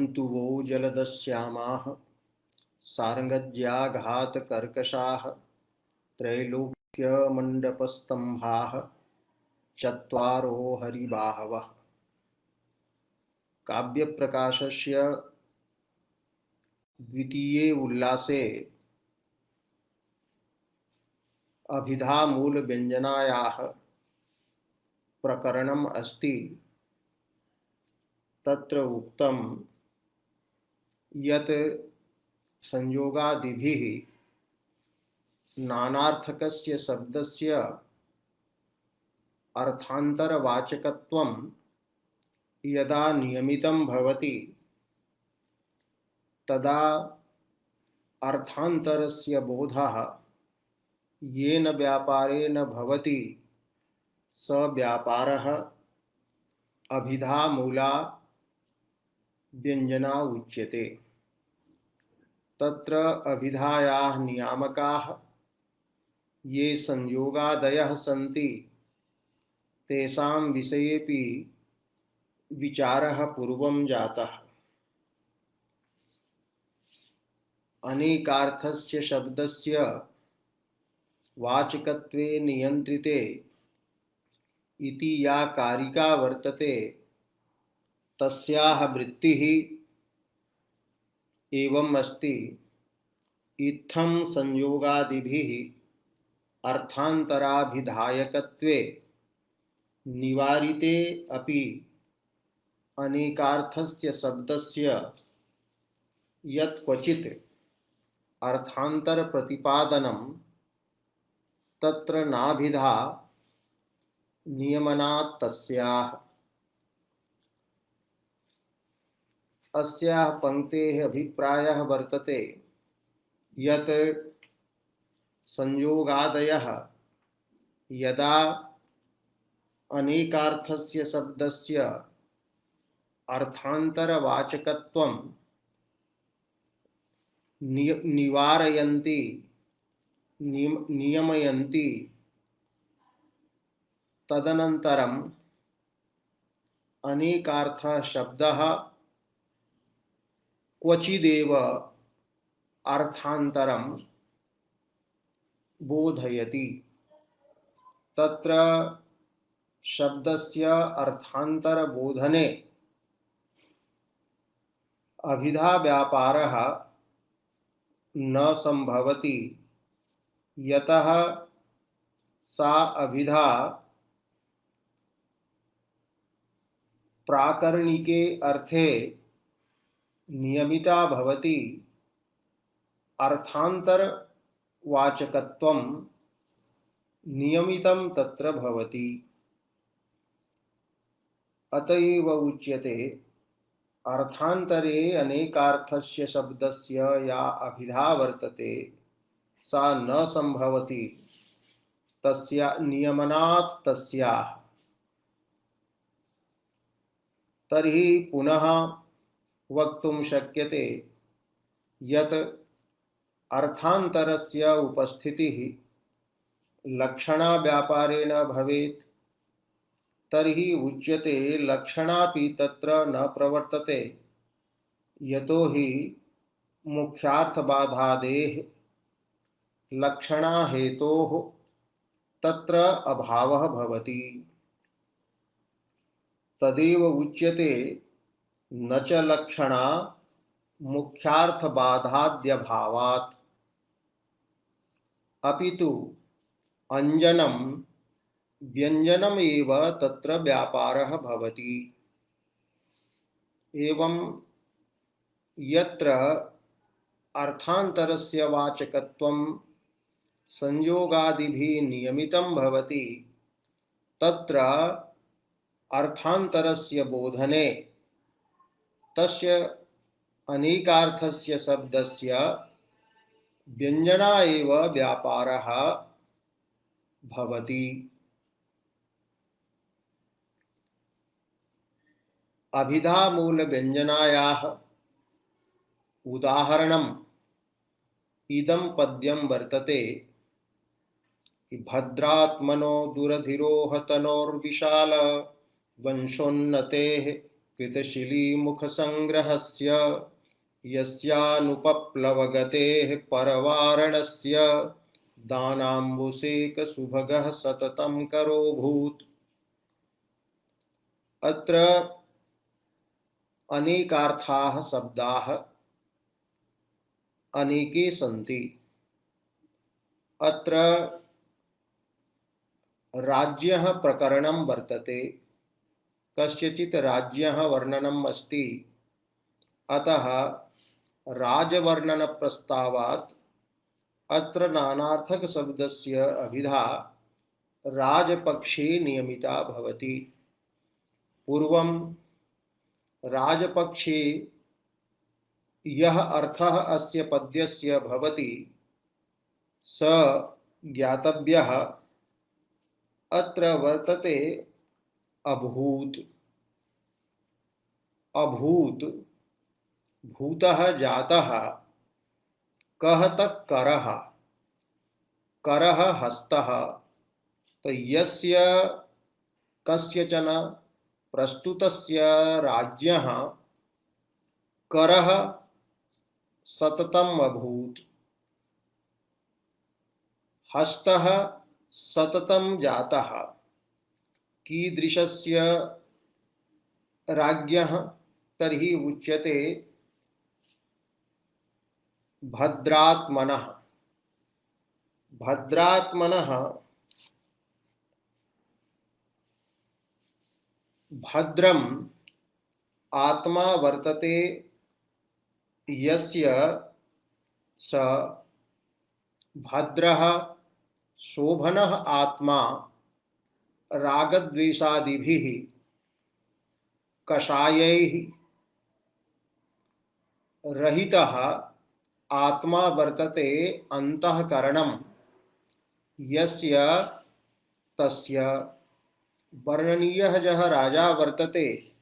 तन्तुवो जलदश्यामाः सार्ङ्गज्याघातकर्कशाः त्रैलोक्यमण्डपस्तम्भाः चत्वारो हरिबाहवः। काव्यप्रकाशस्य द्वितीये उल्लासे अभिधामूलव्यञ्जनायाः प्रकरणम् अस्ति। तत्र उक्तं यत् संयोगादिभिः नानार्थकस्य शब्दस्य अर्थान्तरवाचकत्वं यदा नियमितं भवति तदा अर्थान्तरस्य बोधः येन व्यापारेण भवति स व्यापारः अभिधामूला व्यञ्जना उच्यते। तत्र अभिधायाः नियामकाः ये संयोगादयः सन्ति तेषां विषयेपि विचारः पूर्वं जातः। अनेकार्थस्य शब्दस्य वाचकत्वे नियन्त्रिते इति या कारिका वर्तते तस्याः वृत्तिः एवं अस्ति। इत्थं संयोगादिभिः अर्थान्तराभिधायकत्वे निवारिते अपि अनेकार्थस्य शब्दस्य यत् क्वचित् अर्थान्तरप्रतिपादनं तत्र नाभिधा नियमनात् तस्याः। अस्याः पंक्तेः अभिप्रायः वर्तते यत् संयोगादयः यदा अनेकार्थस्य शब्दस्य अर्थान्तरवाचकत्वं निवारयन्ति नियमयन्ति तदनन्तरम् अनेकार्थः शब्दः क्वचिदेव अर्थान्तरं बोधयति। तत्र शब्दस्य अर्थान्तरबोधने अभिधा व्यापारः न संभवति, यतः सा अभिधा प्राकरणिके अर्थे नियमिता भवति। अर्थान्तरवाचकत्वं नियमितं तत्र भवति। अतएव उच्यते अर्थान्तरे अनेकार्थस्य शब्दस्य या अभिधा वर्तते सा न संभवति तस्या नियमनात् तस्याः। तर्हि पुनः वक्तुं शक्यते यत् अर्थान्तरस्य उपस्थितिः लक्षणा व्यापारेण भवेत्। तर्हि उच्यते लक्षणापि तत्र न प्रवर्तते, यतो हि मुख्यार्थबाधादेः लक्षणा हेतोः तत्र अभावः भवति। तदेव उच्यते न च लक्षणा मुख्यार्थबाधाद्यभावात् अपितु अंजनं व्यंजनम एव तत्र व्यापारः भवति। एवं यत्र अर्थान्तरस्य वाचकत्वं संयोगादिभिः नियमितं भवति तत्र अर्थान्तरस्य बोधने तस्य अनेकार्थस्य शब्दस्य व्यंजना एव व्यापारः भवति। अभिधामूलव्यञ्जनायाः उदाहरणम् इदं पद्यं वर्तते। भद्रात्मनो दुरधिरोह तनोर्विशाल वंशोन्नतेः कृतशिलीमुखसंग्रहस्य यस्यानुपप्लवगतेः परवारणस्य दानाम्बुसेकसुभगः सततं करोऽभूत्। अत्र अनेकार्थाः शब्दाः अनेके सन्ति। अत्र राज्यः प्रकरणं वर्तते, कस्यचित् राज्यः वर्णनम् अस्ति, अतः राजवर्णनप्रस्तावात् अत्र नानार्थकशब्दस्य अभिधा राजपक्षे नियमिता भवति। पूर्वं राजपक्षे यः अर्थः अस्य पद्यस्य भवति स ज्ञातव्यः। अत्र वर्तते अभूत्। अभूत् भूतः जातः। कः तत् करः। करः हस्तः। तो यस्य कस्यचन प्रस्तुतस्य राज्ञः करः सततम् अभूत्। हस्तः सततं जातः। कीदृशस्य राज्ञः तर्हि उच्यते भद्रात्मनः। भद्रात्मनः भद्रम् आत्मा वर्तते यस्य स भद्रः शोभनः आत्मा रागद्वेषादिभिः कषायैः रहितः आत्मा वर्तते अंतःकरणं यस्य तस्य। वर्णनीयः यः राजा वर्तते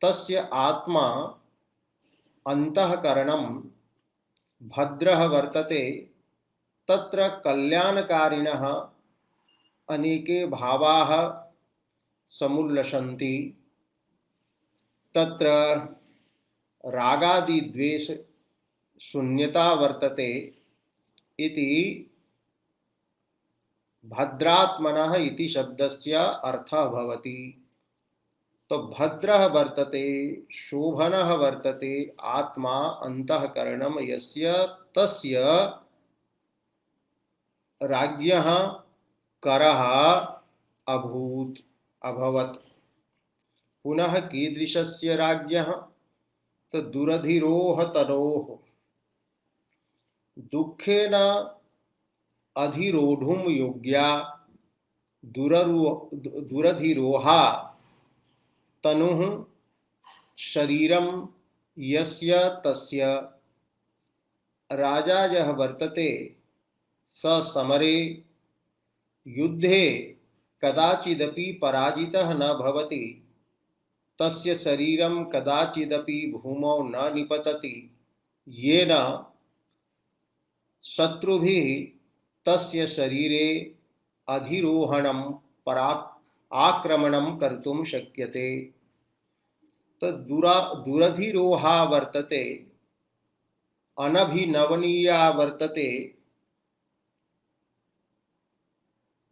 तस्य आत्मा अंतःकरणं भद्रः वर्तते। तत्र कल्याणकारिणः अनेके भावाः समुल्लसन्ति। तत्र रागादिद्वेष शून्यता वर्तते इति भद्रात्मनः इति शब्दस्य अर्थः भवति। तो भद्रः वर्तते, शोभनः वर्तते आत्मा अंतःकरणं यस्य तस्य राज्ञः करः अभूत् अभवत्। पुनः कीदृशस्य राज्ञः। तो दुरधिरोह तनोः। दुःखेन अधिरोढुं योग्या दुरधिरोहा तनुः शरीरं यस्य तस्य। राजा यः वर्तते स समरे युद्धे कदाचिदपि पराजितः न भवति। तस्य शरीरं कदाचिदपि भूमौ न निपतति, येन शत्रुभिः तस्य शरीरे अधिरोहणं आक्रमणं कर्तुं शक्यते। तो दुरधिरोहा वर्तते, अनभिनवनीया वर्तते,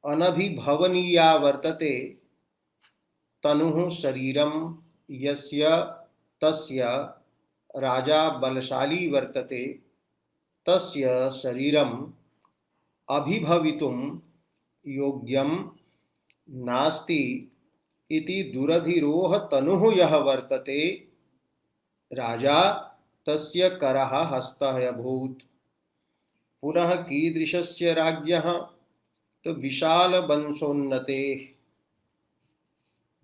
अनभिभवनीया वर्तते तनुः शरीरं यस्य तस्य। राजा बलशाली वर्तते, तस्य शरीरम् अभिभवितुं योग्यं नास्ति इति दुरधिरोह तनुः यः वर्तते राजा तस्य करः हस्तः अभूत्। पुनः कीदृशस्य राज्ञः। तो विशाल वंशोन्नतेः।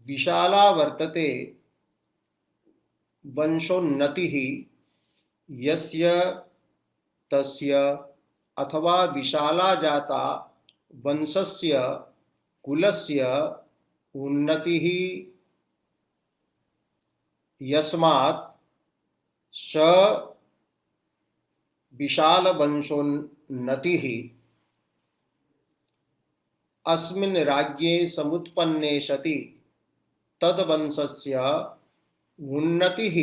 विशाला वर्तते वंशोन्नतिः यस्य तस्य, अथवा विशाला जाता वंशस्य कुलस्य उन्नतिः यस्मात् स विशाल वंशोन्नतिः। अस्मिन् राज्ये समुत्पन्ने सति तद्वंशस्य उन्नतिः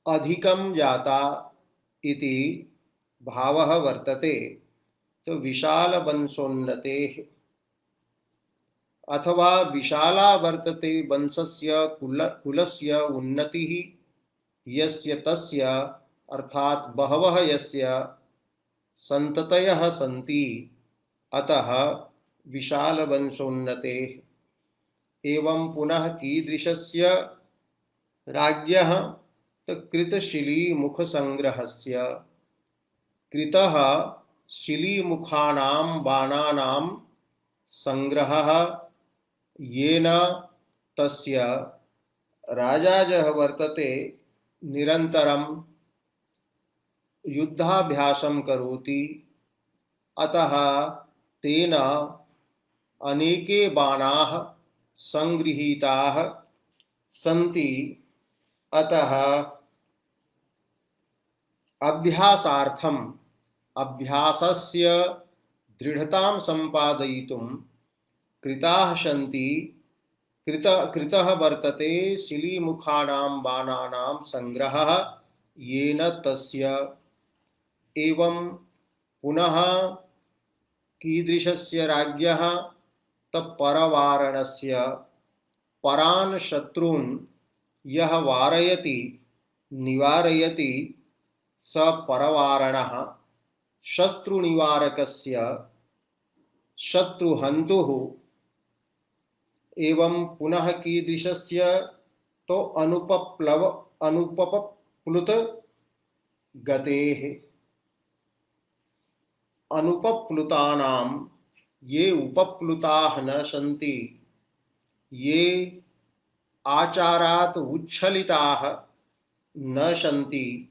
अधिकं जाता इति भावः वर्तते। तो विशालवंशोन्नतेः अथवा विशाला वर्तते वंशस्य कुलस्य उन्नतिः यस्य तस्य, अर्थात बहवः यस्य संततयः सन्ति, अतः विशालवंशोन्नतेः। एवं पुनः कीदृशस्य राज्ञः कृतशिलीमुखसंग्रहस्य, कृतः शिलीमुखानां बाणानां संग्रहः येन तस्य राजाजः वर्तते निरन्तरं युद्धाभ्यासं करोति, अतः तेन अनेके बाणाः संगृहीताः सन्ति, अतः अभ्यासार्थम् अभ्यासस्य दृढ़तां संपादयितुं कृताः सन्ति। कृतः वर्तते शिलीमुखानां बाणानां संग्रहः येन तस्य। एवं पुनः कीदृशस्य राज्ञः तत्परवारणस्य परान् शत्रून् यः वारयति निवारयति स परवारणः, शत्रुनिवारकस्य शत्रुहन्तुः। एवं पुनः कीदृशस्य तो अनुपप्लुत गतेः, अनुपप्लुतानां ये उपप्लुताः न सन्ति, ये आचारात् उच्छलिताः न सन्ति,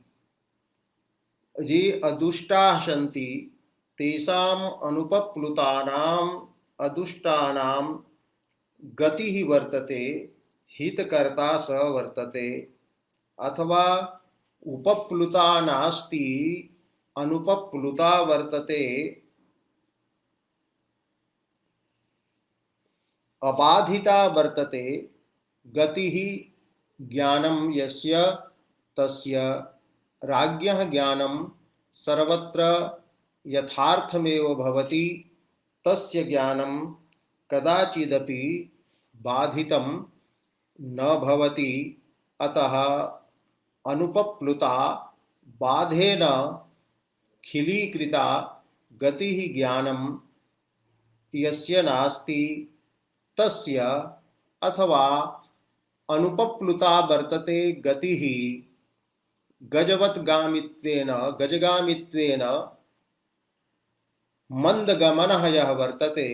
ये अदुष्टाः सन्ति, तेषाम् अनुपप्लुतानाम् अदुष्टानां गतिः वर्तते, हितकर्ता स वर्तते। अथवा उपप्लुता नास्ति अनुपप्लुता वर्तते, अबाधिता वर्तते। गतिः ज्ञानं यस्य तस्य, राज्ञः ज्ञानं सर्वत्र यथार्थमेव भवति, तस्य ज्ञानं कदाचिदपि बाधितं न भवति। अतः अनुपप्लुता बाधेन खिलीकृता गतिः ज्ञानं यस्य नास्ति तस्य, अथवा अनुपप्लुता वर्तते गतिः गजगामित्वेन मंदगमनः यः वर्तते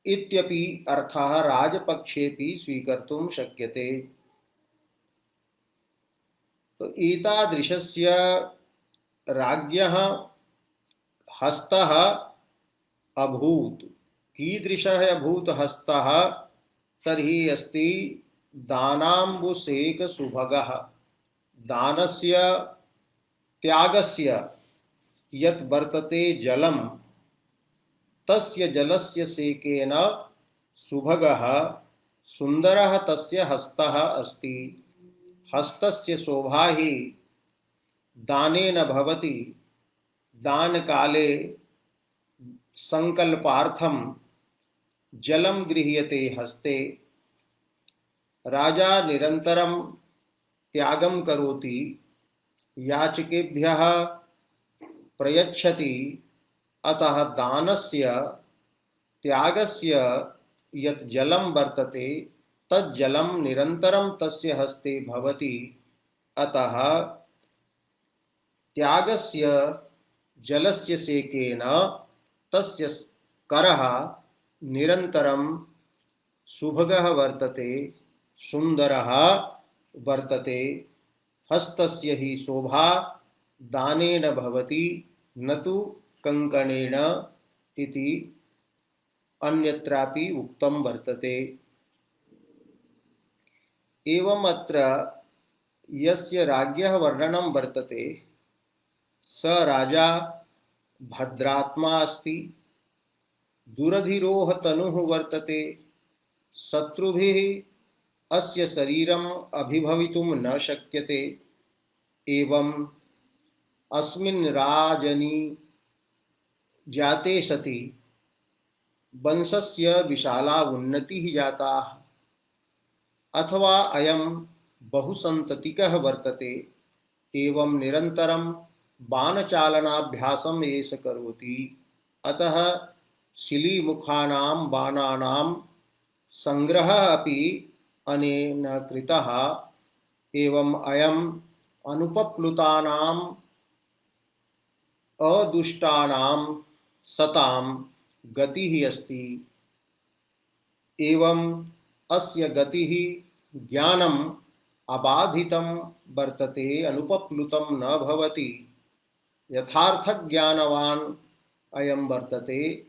इत्यपि अर्थः राजपक्षेपि स्वीकर्तुं शक्यते। तो एतादृशस्य राज्ञः हस्तः अभूत्। कीदृशः अभूत् हस्तः? तर्हि अस्ति दानाम्बुसेकसुभगः, दानस्य त्यागस्य यत् वर्तते जलम, तस्य जलस्य सेकेन सुभगः सुंदरः तस्य हस्तः अस्ति। हस्तस्य शोभा हि दानेन भवति। दानकाले संकल्पार्थं जलं गृह्यते हस्ते। राजा निरन्तरं त्यागं करोति, याचकेभ्यः प्रयच्छति। अतः दानस्य त्यागस्य यत् जलं वर्तते तज्जलं निरन्तरं तस्य हस्ते भवति। अतः त्यागस्य जलस्य सेकेन तस्य करः निरन्तरं सुभगः वर्तते, सुन्दरः वर्तते। हस्तस्य हि शोभा दानेन भवति न तु कंकणेन इति अन्यत्रापि उक्तं वर्तते। एवं अत्र यस्य राज्ञः वर्णनं वर्तते स राजा भद्रात्मा अस्ति, दुरधिरोह तनुः वर्तते, शत्रुभिः अस्य शरीरम् अभिभवितुं न शक्यते। एवं अस्मिन् राजनि जाते सति वंशस्य विशाला उन्नतिः जाता। अथवा अयं बहुसन्ततिकः वर्तते। एवं निरन्तरं बाणचालनाभ्यासम् एष करोति। अतः शिलीमुखानां बाणानां संग्रहः अपि अनेन कृतः। एवं अयम् अनुपप्लुतानाम् अदुष्टानां सतां गतिः अस्ति। एवं अस्य गतिः ज्ञानम् अबाधितं वर्तते, अनुपप्लुतं न भवति। यथार्थज्ञानवान् अयं वर्तते।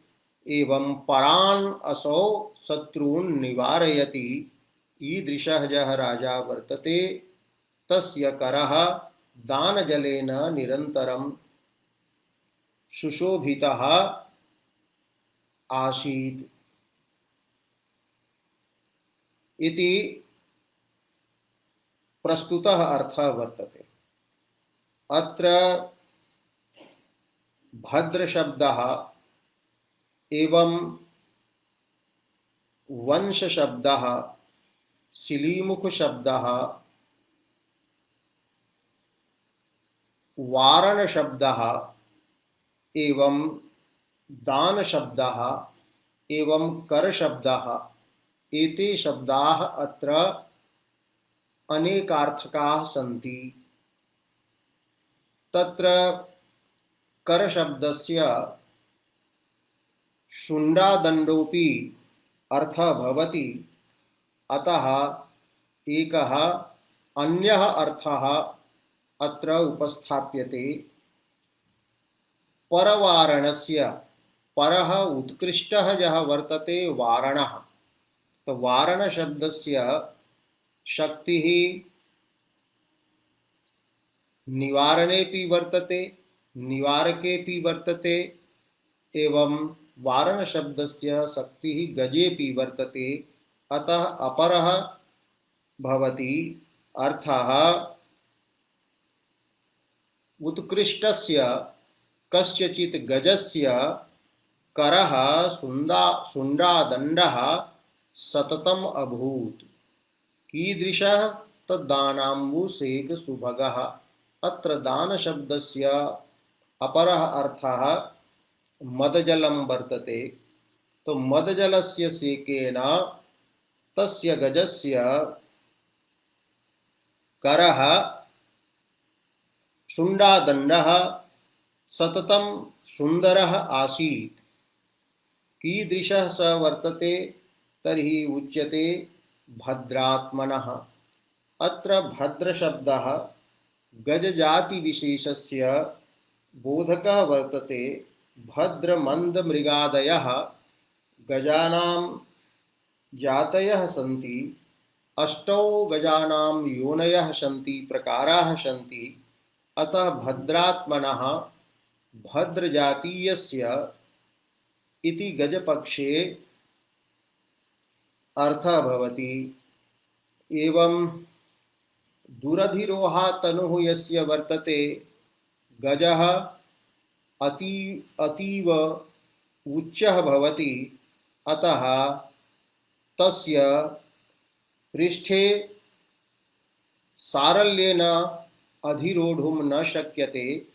एवं परान् असौ शत्रून् निवारयति। ईदृशः यः राजा वर्तते तस्य करः दानजलेन निरन्तरं सुशोभितः आसीत् इति प्रस्तुतः अर्थः वर्तते। अत्र भद्रशब्दः एवं वंशशब्दः, शिलीमुखशब्दः, वारणशब्दः एवं दानशब्दः एवं करशब्दः, एते शब्दाः अत्र अनेकार्थकाः सन्ति। तत्र करशब्दस्य शुण्डादण्डोऽपि अर्थः भवति। अतः एकः अन्यः अर्थः अत्र उपस्थाप्यते। परवारणस्य, परः उत्कृष्टः यः वर्तते वारणः, तो वारण शब्दस्य शक्तिः निवारणेऽपि वर्तते, निवारकेऽपि वर्तते। एवं वारण शब्दस्य शक्तिः गजेऽपि वर्तते। अतः अपरः भवति अर्थः उत्कृष्टस्य कस्यचित् गजस्य करः शुण्डादण्डः सततम् अभूत्। कीदृशः तद्दानाम्बुशेख सुभगः। अत्र दानशब्दस्य अपरः अर्थः मदजलं वर्तते। तो मदजलस्य सेकेन तस्य गजस्य करः शुण्डादण्डः सततं सुन्दरः आसीत्। कीदृशः स वर्तते तर्हि उच्यते भद्रात्मनः। अत्र भद्रशब्दः गजजातिविशेषस्य बोधकः वर्तते। भद्रमन्दमृगादयः गजानां जातयः सन्ति। अष्टौ गजानां योनयः सन्ति, प्रकाराः सन्ति। अतः भद्रात्मनः भद्रजातीयस्य इति गजपक्षे अर्थः भवति। एवं दुरधिरोहा तनुः यस्य वर्तते, गजः अतीव उच्चः भवति। अतः तस्य पृष्ठे सारल्येन अधिरोढुं न शक्यते।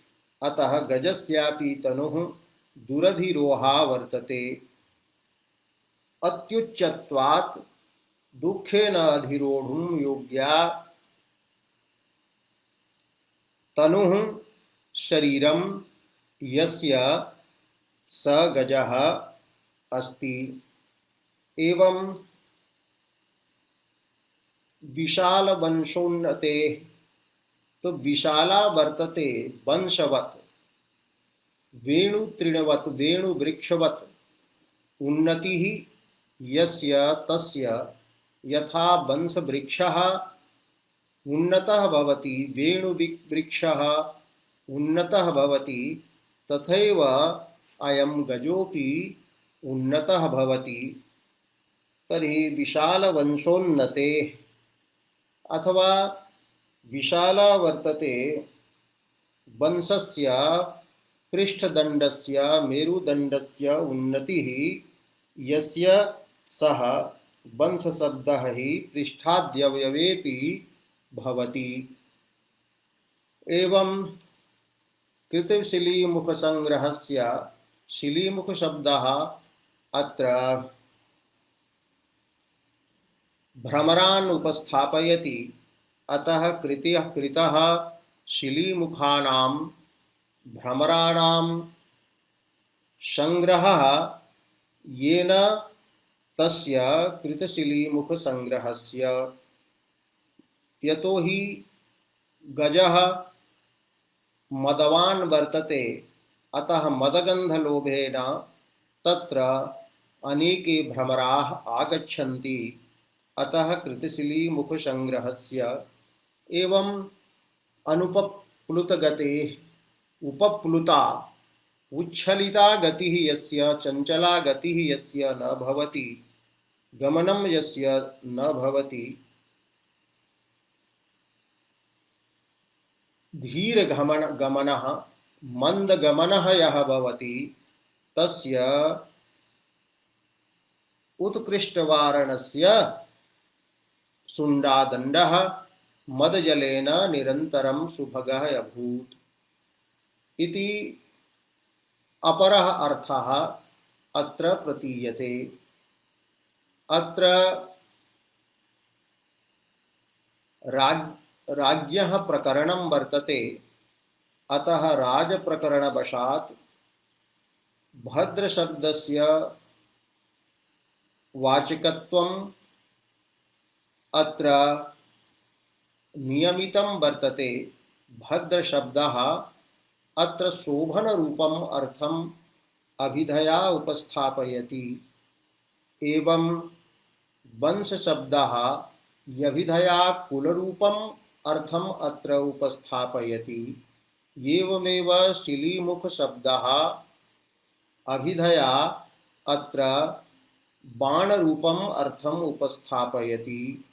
अतः गजस्यापि तनुः दुरधिरोहा वर्तते। अत्युच्चत्वात् दुःखेन अधिरोढुं योग्या तनुः शरीरं यस्य स गजः अस्ति। एवं विशालवंशोन्नते, तो विशाला वर्तते वंशवत्, वेणुतृणवत्, वेणुवृक्षवत्। उन्नतिः यस्य तस्य यथा वंशवृक्षः उन्नतः भवति, वेणुवृक्षः उन्नतः भवति, तथैव अयं गजोपि उन्नतः भवति। तर्हि विशालवंशोन्नते अथवा विशाला वर्तते वंशस्य पृष्ठदण्डस्य मेरुदण्डस्य उन्नतिः यस्य सः वंशशब्दः हि पृष्ठाद्यवयवेपि भवति। एवं कृतिशिलीमुखसंग्रहस्य शिलीमुखशब्दः अत्र भ्रमरान् उपस्थापयति। अतः कृतः शिलीमुखानां भ्रमराणां संग्रहः येन तस्य कृतशिलीमुखसंग्रहस्य। यतो हि गजः मदवान् वर्तते, अतः मदगन्धलोभेन तत्र अनेके भ्रमराः आगच्छन्ति। अतः कृतशिलीमुखसंग्रहस्य। एवं अनुपप्लुतगतेः उपप्लुता उच्छलिता गतिः यस्य चञ्चला गतिः यस्य न भवति, गमनं यस्य न भवति, धीरगमनः मन्दगमनः यः भवति, तस्य उत्कृष्टवारणस्य सुण्डादण्डः मदजलेन निरन्तरं सुभगः अभूत् इति अपरः अर्थः अत्र प्रतीयते। अत्र राज्ञः प्रकरणं वर्तते, अतः राजप्रकरणवशात् भद्रशब्दस्य वाचकत्वम् अत्र नियमितं वर्तते। भद्रशब्दः अत्र शोभनरूपम् अर्थम् अभिधया उपस्थापयति। एवं वंशशब्दः यभिधया कुलरूपम् अर्थम् अत्र उपस्थापयति। एवमेव शिलीमुखशब्दः अभिधया अत्र बाणरूपम् अर्थम् उपस्थापयति।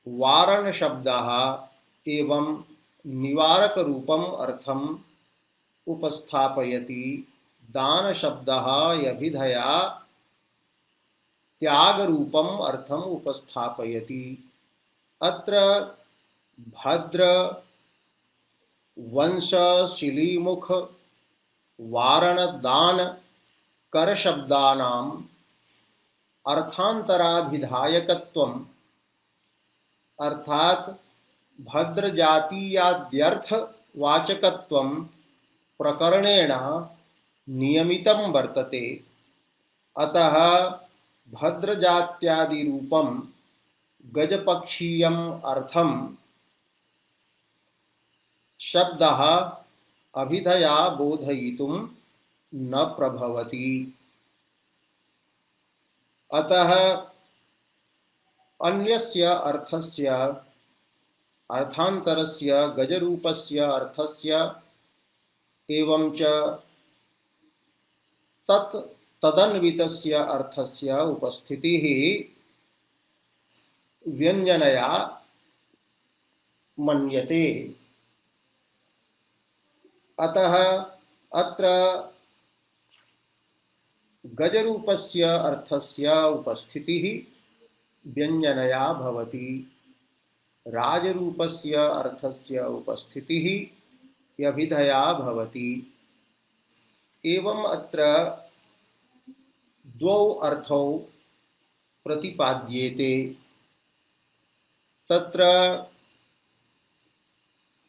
वारणशब्दः एवं निवारकरूपम् अर्थम् उपस्थापयति। दानशब्दः यभिधया त्यागरूपम् अर्थम् उपस्थापयति। अत्र भद्र वंश शिलीमुख वारण दान कर शब्दानाम् अर्थांतराभिधायकत्वम् अर्थात भद्र जातीयाद्यर्थ वाचकत्वं प्रकरणेन नियमितं वर्तते। अतः भद्रजात्यादिरूपं गजपक्षीयम् अर्थं शब्दः अभिधया बोधयितुं न प्रभवति। अतः अन्यस्य अर्थस्य अर्थांतरस्य गजरूपस्य अर्थस्य एवं च तदन्वितस्य अर्थस्य उपस्थितिः व्यंजनया मन्यते। अतः अत्र गजरूपस्य अर्थस्य उपस्थितिः व्यंजनया भवति। राजरूपस्य अर्थस्य उपस्थितिः यभिधया भवति। एवं अत्र द्वौ अर्थौ प्रतिपाद्येते। तत्र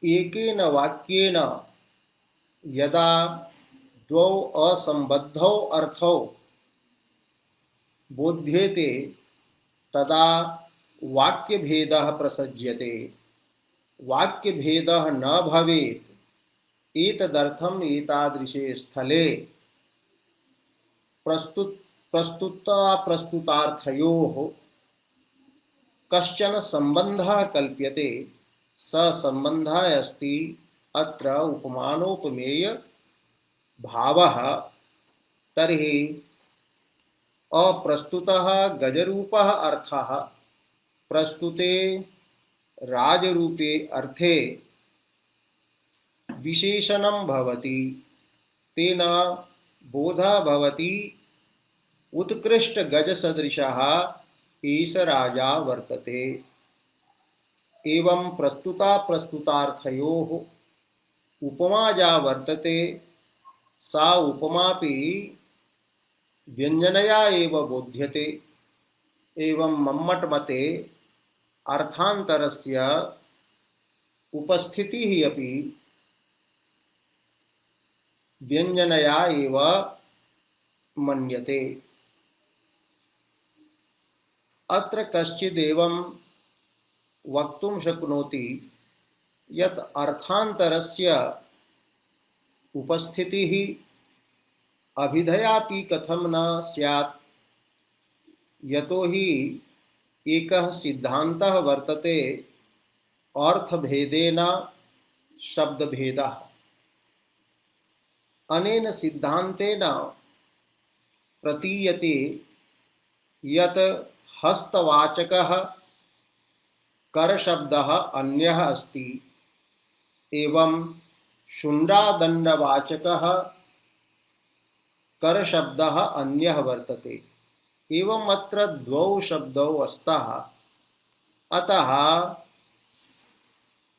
एकेन वाक्येन यदा द्वौ असंबद्धौ अर्थौ बोध्येते तदा वाक्यभेदः प्रसज्यते। वाक्यभेदः न भवेत् एतदर्थम् एतादृशे स्थले प्रस्तुतार्थयोः कश्चन संबंधः कल्प्यते। स संबंधः अस्ति अत्र उपमानोपमेय भावः। तर्हि अप्रस्तुतः गजरूपः अर्थः प्रस्तुते राजरूपे अर्थे विशेषणं भवति, तेन बोधः भवति उत्कृष्ट गजसदृशः एष राजा वर्तते। एवं प्रस्तुता प्रस्तुतार्थयोः उपमा या वर्तते सा उपमापि व्यञ्जनया एव बोध्यते। एवं मम्मट मते अर्थान्तरस्य उपस्थितिः अपि व्यञ्जनया एव मन्यते। अत्र कश्चिदेवं वक्तुं शक्नोति यत् अर्थान्तरस्य उपस्थितिः अभिधयापि कथं न स्यात्, यतो हि एकः सिद्धान्तः वर्तते अर्थभेदेन शब्दभेदः। अनेन सिद्धान्तेन प्रतीयते यत् हस्तवाचकः करशब्दः अन्यः अस्ति, एवं शुण्डादण्डवाचकः करशब्दः अन्यः वर्तते। एवं अत्र द्वौ शब्दौ स्तः, अतः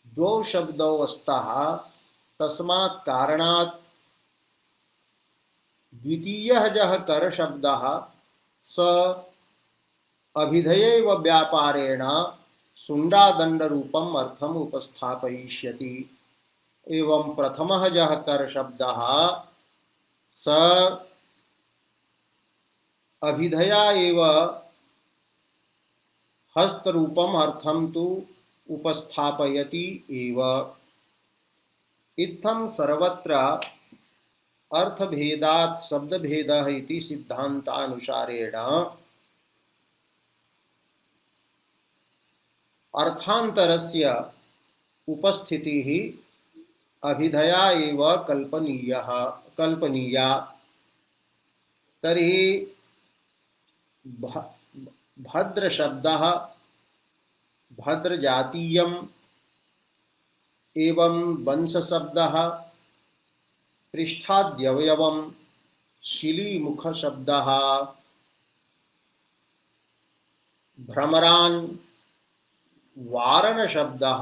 द्वौ शब्दौ स्तः, तस्मात् कारणात् द्वितीयः यः करशब्दः स अभिधयैव व्यापारेण शुण्डादण्डरूपम् अर्थम् उपस्थापयिष्यति। एवं प्रथमः यः करशब्दः स अभिधया एव हस्तरूपम् अर्थं तु उपस्थापयति एव। इत्थं सर्वत्र अर्थभेदात् शब्दभेदः इति सिद्धान्तानुसारेण अर्थान्तरस्य उपस्थितिः अभिधया एव कल्पनीया। तर्हि भद्रशब्दः भद्रजातीयम् एवं वंशशब्दः पृष्ठाद्यवयवम् शिलीमुखशब्दः भ्रमरान् वारणशब्दः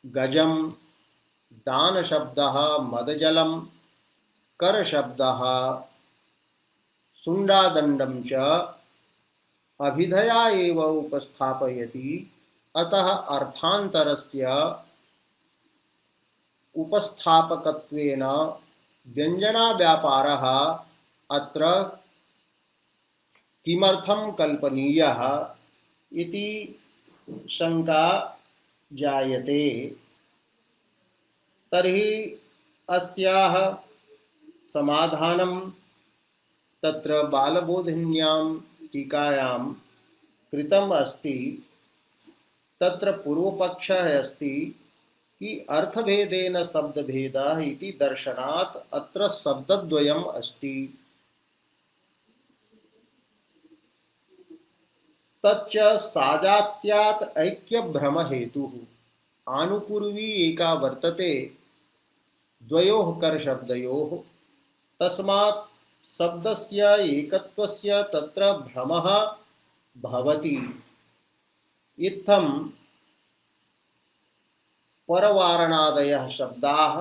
गजं दानशब्दः मदजलं करशब्दः शुण्डादण्डं च अभिधया एव उपस्थापयति। अतः अर्थान्तरस्य उपस्थापकत्वेन व्यञ्जनाव्यापारः अत्र किमर्थं कल्पनीयः इति शंका जायते। तर्हि अस्याः समाधानं तत्र बालबोधिन्यां टीकायां कृतम् अस्ति। तत्र पूर्वपक्षः अस्ति कि अर्थभेदेन शब्दभेदः इति दर्शनात् अत्र शब्दद्वयम् अस्ति। तच्च साजात्यात् ऐक्यभ्रमहेतुः आनुपूर्वी एका वर्तते द्वयोः करशब्दयोः, तस्मात् शब्दस्य एकत्वस्य तत्र भ्रमः भवति। इत्थं परवारणादयः शब्दाः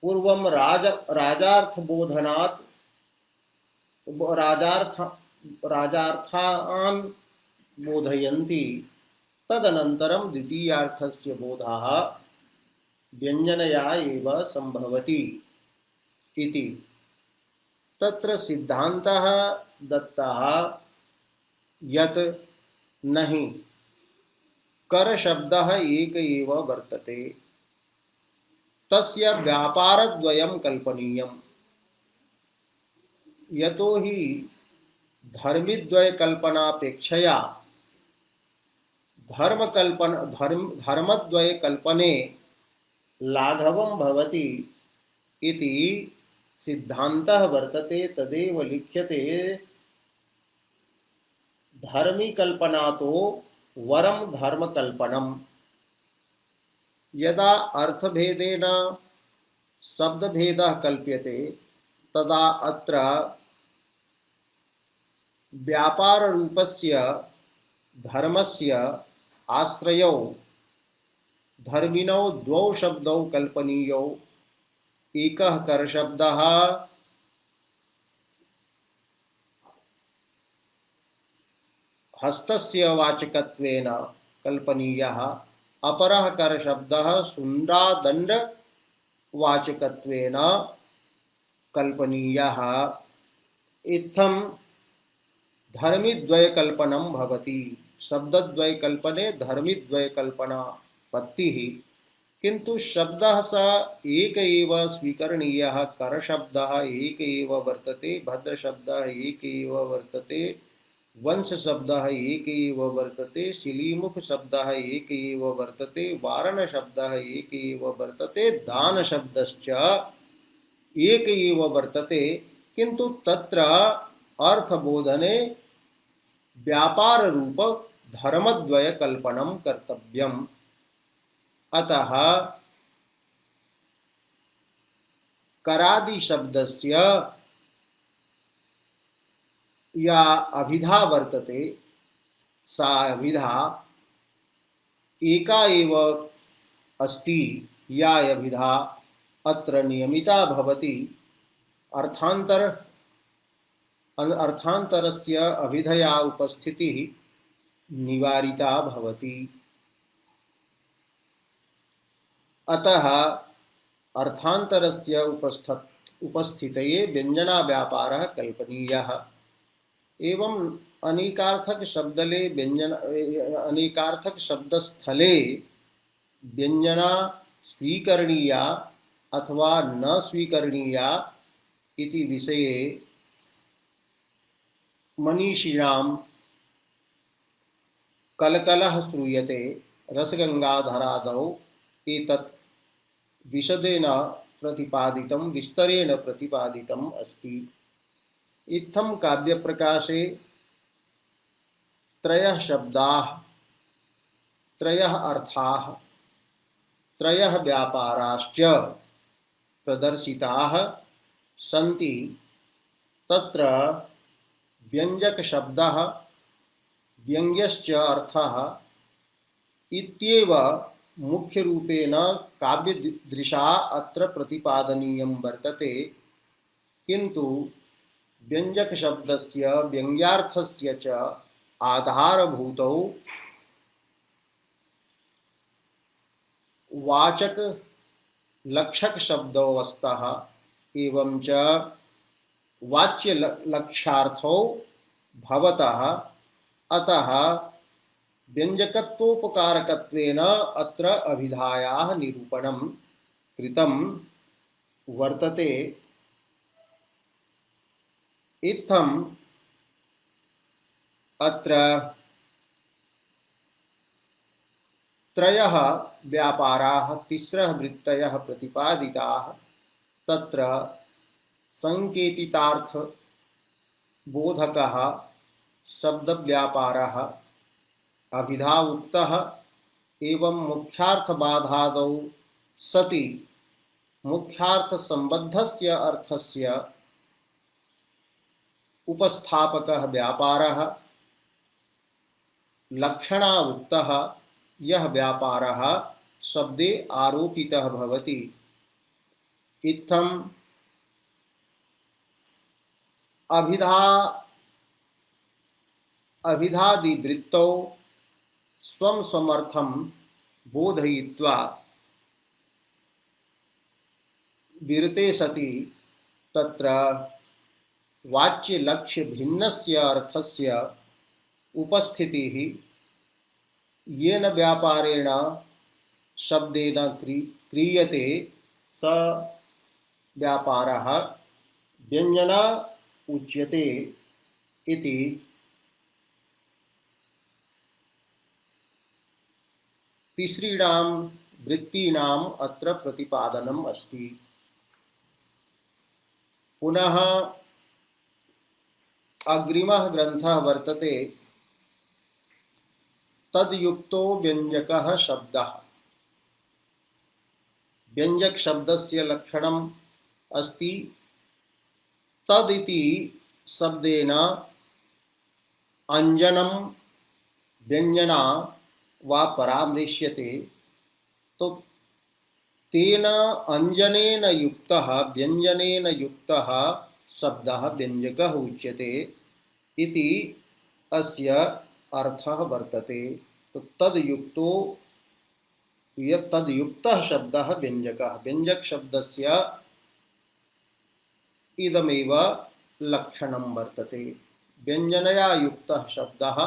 पूर्वं राजार्थबोधनात् राजार्थान् बोधयन्ति, तदनन्तरं द्वितीयार्थस्य बोधः व्यञ्जनया एव संभवति इति। तत्र सिद्धान्तः दत्तः यत् नहीं करशब्दः एक एव वर्तते, तस्य व्यापारद्वयं कल्पनीयम्। यतो हि धर्मद्वयकल्पनापेक्षया धर्मद्वयकल्पने लाघवं भवति इति सिद्धान्तः वर्तते तदेव लिख्यते। धर्मी कल्पना तो वरम धर्म कल्पनम। यदा अर्थभेदेन शब्दभेदः कल्प्यते तदा अत्र व्यापाररूपस्य धर्मस्य आश्रयौ धर्मिणौ द्वौ शब्दौ कल्पनीयौ। एकः करशब्दः हस्तस्य वाचकत्वेन कल्पनीयः, अपरः करशब्दः शुण्डादण्डवाचकत्वेन कल्पनीयः। इत्थं धर्मिद्वयकल्पनं भवति। शब्दद्वयकल्पने धर्मिद्वयकल्पना पत्तिः। किन्तु शब्दः स एक एव स्वीकरणीयः। करशब्दः एक एव वर्तते, भद्रशब्दः एक एव वर्तते, वंशशब्दः एक एव वर्तते, शिलीमुखशब्दः एक एव वर्तते, वारणशब्दः एक एव वर्तते, दानशब्दश्च एक एव वर्तते। किन्तु तत्र अर्थबोधने व्यापार रूप धर्मद्वय कल्पनम कर्तव्यम। अतः करादि शब्दस्य या अभिधा वर्तते सा अभिधा एका एव अस्ति। या अभिधा अत्र नियमिता भवति। अर्थान्तरस्य अभिधया उपस्थितिः निवारिता भवति। अतः अर्थान्तरस्य उपस्थितये व्यञ्जनाव्यापारः कल्पनीयः। एवं अनेकार्थक शब्दस्थले व्यञ्जना स्वीकरणीया अथवा न स्वीकरणीया इति विषये मनीषिणां कलकलः श्रूयते। रसगंगाधरादौ एतत् विशदेन प्रतिपादितं, विस्तरेण प्रतिपादितम् अस्ति। इत्थं काव्यप्रकाशे त्रयः शब्दाः, त्रयः अर्थाः, त्रयः व्यापाराश्च प्रदर्शिताः सन्ति। तत्र व्यञ्जकशब्दः, व्यङ्ग्यश्च अर्थः इत्येव मुख्यरूपेण काव्यदृशा अत्र प्रतिपादनीयं वर्तते। किन्तु व्यञ्जकशब्दस्य व्यङ्ग्यार्थस्य च आधारभूतौ वाचकलक्षकशब्दौ स्तः। एवं च वाच्यलक्ष्यार्थौ भवतः। अतः व्यञ्जकत्वोपकारकत्वेन अत्र अभिधायाः निरूपणं कृतं वर्तते। इत्थम् अत्र त्रयः व्यापाराः, तिस्रः वृत्तयः प्रतिपादिताः। तत्र संकेतितार्थ बोधकः शब्दव्यापारः अभिधा उक्तः। एवं मुख्यार्थबाधादौ सति मुख्यार्थसम्बद्धस्य अर्थस्य उपस्थापकः व्यापारः लक्षणा उक्तः। यः व्यापारः शब्दे आरोपितः भवति। इत्थम् अभिधादिवृत्तौ स्वं समर्थं बोधयित्वा विरते सति तत्र वाच्य लक्ष्य भिन्नस्य अर्थस्य उपस्थितिः येन व्यापारेण शब्देन क्रियते स व्यापारः व्यञ्जना उच्यते इति। तिसृणां वृत्तीनाम् अत्र प्रतिपादनम् अस्ति। पुनः अग्रिमः ग्रन्थः वर्तते तद्युक्तो व्यञ्जकः शब्दः। व्यञ्जक शब्दस्य लक्षणम् अस्ति तदिति शब्देन अंजनं व्यञ्जना वा परामृश्यते। तो तेन अंजनेन युक्तः व्यञ्जनेन युक्तः शब्दः व्यञ्जकः उच्यते इति अस्य अर्थः वर्तते। तो तद्युक्तो तद्युक्तः शब्दः व्यञ्जकः। व्यञ्जक शब्दस्य इदमेव लक्षणं वर्तते। व्यञ्जनया युक्तः शब्दः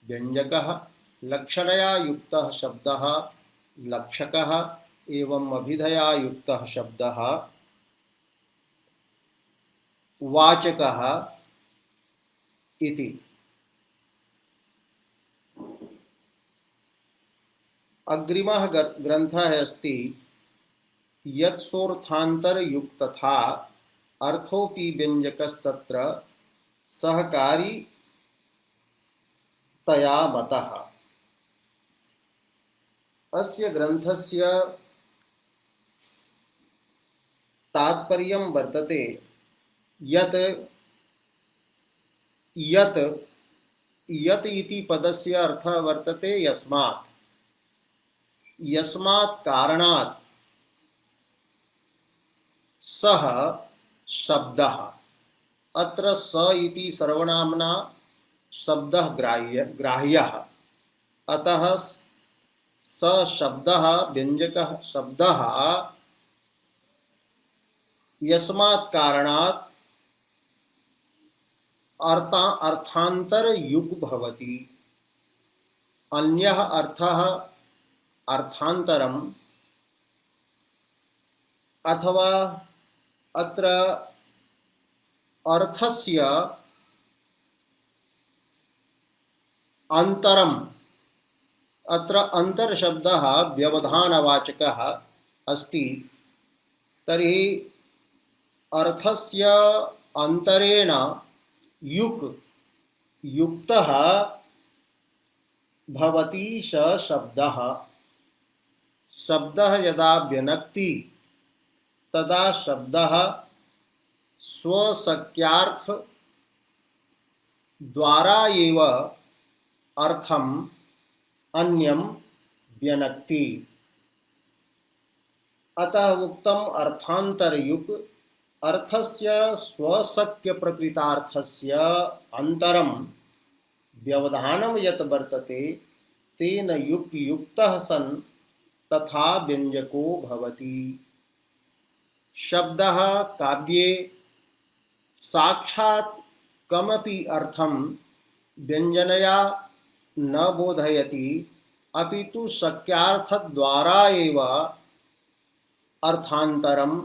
व्यञ्जकः, लक्षणया युक्तः शब्दः लक्षकः एवं अभिधया युक्तः शब्दः वाचकः इति। अग्रिमः ग्रन्थः अस्ति यत्सोऽर्थान्तरयुक्तथा अर्थोऽपि व्यञ्जकस्तत्र सहकारी तया मतः। अस्य ग्रन्थस्य तात्पर्यं वर्तते यत् यत् यत् इति पदस्य अर्थः वर्तते यस्मात्। यस्मात् कारणात् सः शब्दः। अत्र स इति सर्वनामना शब्दः ग्राह्यः। अतः स शब्दः व्यञ्जकः शब्दः यस्मात् कारणात् अर्थान्तरयुक् भवति। अन्यः अर्थः अर्थान्तरम् अथवा अत्र अर्थस्य अन्तरम्। अत्र अंतर शब्दः व्यवधानवाचकः अस्ति। तर्हि अर्थस्य अंतरेण युक् युक्तः भवति स शब्दः। शब्दः यदा व्यनक्ति तदा शब्दः स्वशक्यार्थ द्वारा एव अर्थम अन्यम व्यनक्ति। अतः उक्तम अर्थांतरयुक् अर्थस्य स्वशक्य प्रकृतार्थस्य अंतरम व्यवधानम यत् वर्तते तेन युक् युक्तः सन् तथा व्यञ्जको भवति। शब्दः काव्ये साक्षात् कमपि अर्थं व्यञ्जनया न बोधयति अपितु शक्यार्थद्वारा एव अर्थान्तरं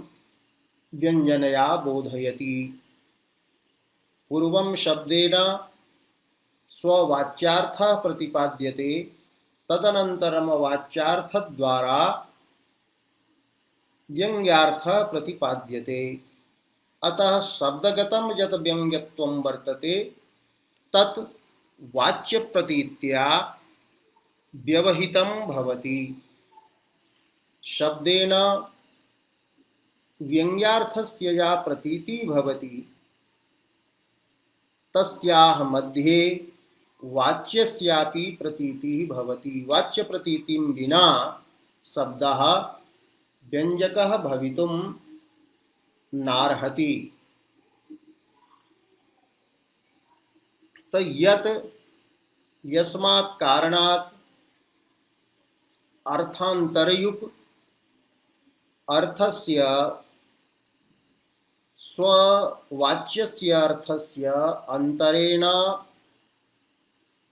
व्यञ्जनया बोधयति। पूर्वं शब्देन स्ववाच्यार्थः प्रतिपाद्यते तदनन्तरं वाच्यार्थद्वारा व्यङ्ग्यार्थः प्रतिपाद्यते। अतः शब्दगतं यत् व्यङ्ग्यत्वं वर्तते तत् वाच्यप्रतीत्या व्यवहितं भवति। शब्देन व्यङ्ग्यार्थस्य या प्रतीति भवति तस्याः मध्ये वाच्यस्यापि प्रतीतिः भवति। वाच्यप्रतीतिं विना शब्दः व्यञ्जकः भवितुं नार्हति। तो यत् यस्मात् कारणात् अर्थान्तरयुक् अर्थस्य स्ववाच्यस्य अर्थस्य अंतरेण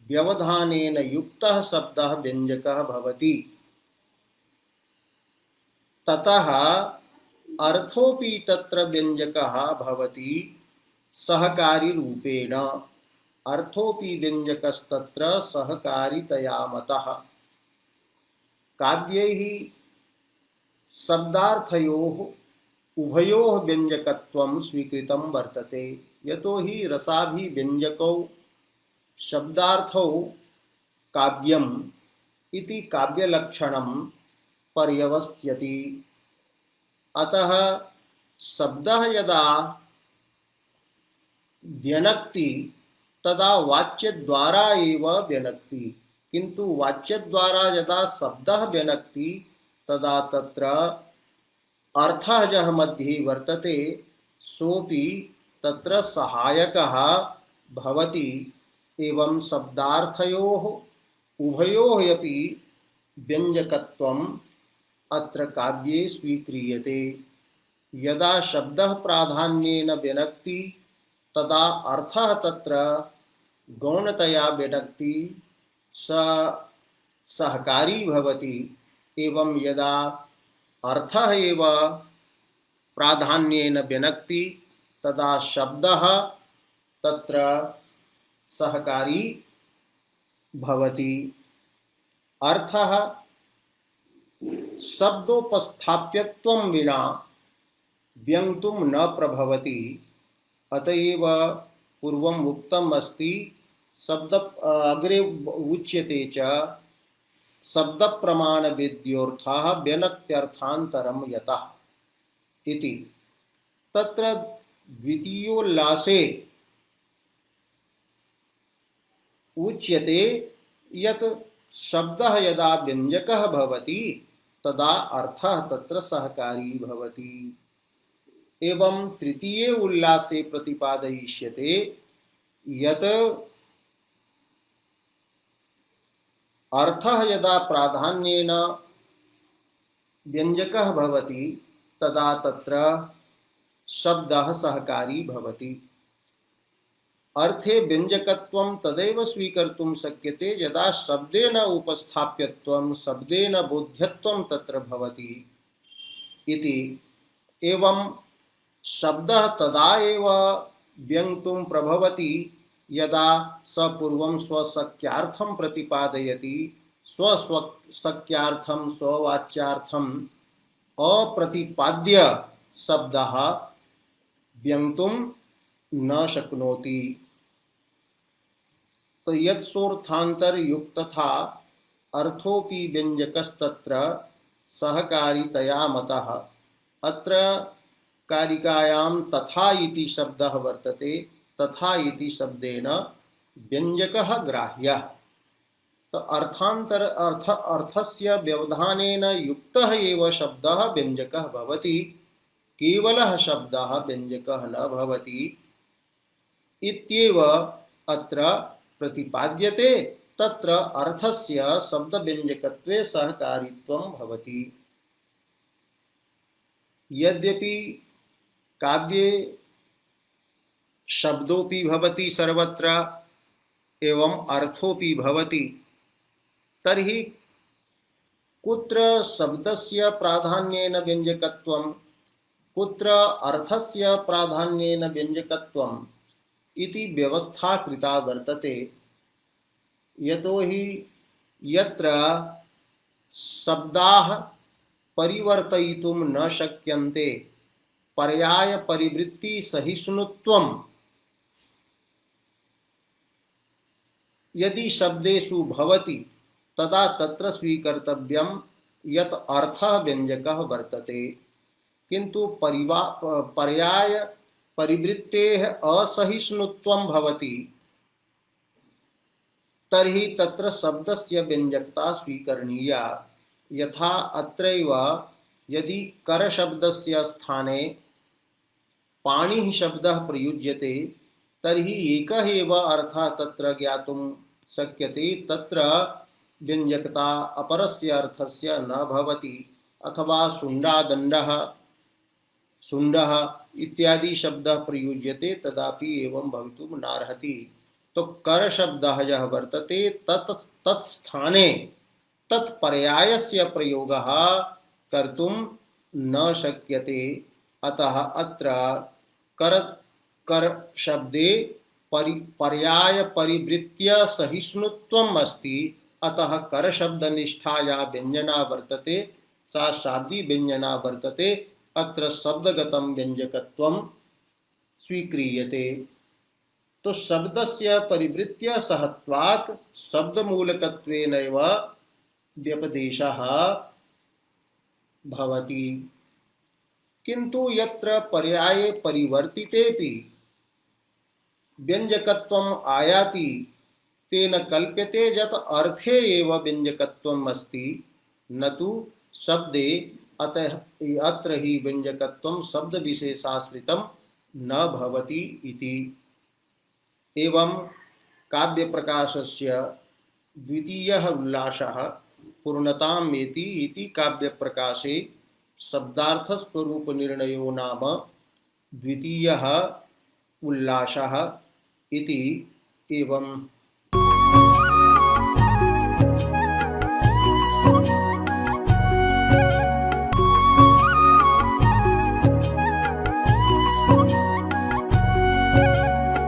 व्यवधानेन युक्तः शब्दः व्यञ्जकः भवति। ततः अर्थोऽपि तत्र व्यञ्जकः भवति सहकारी रूपेण। अर्थोऽपि व्यञ्जकस्तत्र सहकारितया मतः। काव्यैः शब्दार्थयोः उभयोः व्यञ्जकत्वं स्वीकृतं वर्तते। यतो हि रसाभिव्यञ्जकौ शब्दार्थौ काव्यम् इति काव्यलक्षणं पर्यवस्यति। अतः शब्दः यदा व्यनक्ति तदा वाच्यद्वारा एव व्यनक्ति, किंतु वाच्यद्वारा यदा शब्दः व्यनक्ति तदा तत्र अर्थः यः मध्ये वर्तते सोऽपि तत्र सहायकः भवति। एवं शब्दार्थयोः उभयोः अपि व्यञ्जकत्वम् अत्र काव्ये स्वीक्रियते। यदा शब्दः प्राधान्येन व्यनक्ति तदा अर्थः तत्र गौणतया व्यनक्ति सहकारी भवति। एवं यदा अर्थः एव प्राधान्येन व्यनक्ति तदा शब्दः तत्र सहकारी भवति। अर्थः शब्दोपस्थाप्यत्वं विना व्यङ्क्तुं न प्रभवति। अतएव पूर्वम् उक्तम् अस्ति शब्द अग्रे उच्यते च शब्द प्रमाण वेद्योर्थः व्यनक्त्यर्थान्तरं यतः इति। तत्र द्वितीयोल्लासे उच्यते यत् शब्दः यदा व्यञ्जकः भवति तदा अर्थः तत्र सहकारी भवति। एवं तृतीये उल्लासे प्रतिपादयिष्यते यत् अर्थः यदा प्राधान्येन व्यञ्जकः भवति तदा तत्र शब्दः सहकारी भवति। अर्थे व्यञ्जकत्वं तदैव स्वीकर्तुं शक्यते यदा शब्देन उपस्थाप्यत्वं शब्देन बोध्यत्वं तत्र भवति इति। एवं शब्दः तदा एव व्यङ्क्तुं प्रभवति यदा स पूर्वं स्वशक्यार्थं प्रतिपादयति, स्वशक्यार्थं स्ववाच्यार्थम् अप्रतिपाद्य शब्दः व्यङ्क्तुं न शक्नोति। तो यत्सोऽर्थान्तर युक्तथा अर्थोपि व्यञ्जकस्तत्र सहकारितया मतः। अत्र कारिकायां तथा इति शब्दः वर्तते। तथा इति शब्देन व्यञ्जकः ग्राह्यः। तो अर्थस्य व्यवधानेन युक्तः एव शब्दः व्यञ्जकः भवति, केवलः शब्दः व्यञ्जकः न भवति इत्येव अत्र प्रतिपाद्यते। तत्र अर्थस्य शब्दव्यञ्जकत्वे सहकारित्वं भवति। यद्यपि काव्ये शब्दोपि भवति सर्वत्र एवं अर्थोपि भवति, तर्हि कुत्र शब्दस्य प्राधान्येन व्यञ्जकत्वं कुत्र अर्थस्य प्राधान्येन व्यञ्जकत्वम् इति व्यवस्था कृता वर्तते। यतो हि यत्र शब्दाः परिवर्तयितुं न शक्यन्ते पर्याय परिवृत्ति सहिष्णुत्वं यदि शब्देषु भवति तदा तत्र स्वीकर्तव्यं यत् अर्थः व्यञ्जकः वर्तते। किन्तु पर्याय परिवृत्तेः असहिष्णुत्वं भवति तर्हि तत्र शब्दस्य व्यञ्जकता स्वीकरणीया। यथा अत्रैव यदि कर शब्दस्य स्थाने पाणिः शब्दः प्रयुज्यते तर्हि एकः एव अर्थः तत्र ज्ञातुं शक्यते, तत्र व्यञ्जकता अपरस्य अर्थस्य न भवति। अथवा शुण्डादण्डः शुण्डः इत्यादि शब्दः प्रयुज्यते तदापि एवं भवितुं नार्हति। तो कर शब्दः यः वर्तते तत्स्थाने तत्पर्यायस्य प्रयोगः कर्तुं न शक्यते। अतः अत्र कर शब्दे पर्याय परिवृत्य सहिष्णुत्वम् अस्ति। अतः कर शब्द निष्ठा या व्यञ्जना वर्तते सा शाब्दी व्यञ्जना वर्तते। अत्र शब्दगतं व्यंजकत्वं स्वीक्रियते। तो शब्दस्य परिवृत्य सहत्वात् शब्दमूलकत्वेनैव व्यपदेशः भवति। किंतु यत्र पर्याये परिवर्तितेपि व्यंजकत्वम् आयाति तेन कल्प्यते यत् अर्थे एव व्यंजकत्वम् अस्ति, न तु शब्दे। अतः अत्र हि व्यंजकत्वं शब्द विशेषाश्रितं न भवति इति। एवं काव्य प्रकाशस्य द्वितीयः उल्लासः पूर्णतामेति इति काव्य प्रकाशे शब्दार्थ स्वरूप निर्णयो नाम द्वितीयः उल्लासः इति। एवं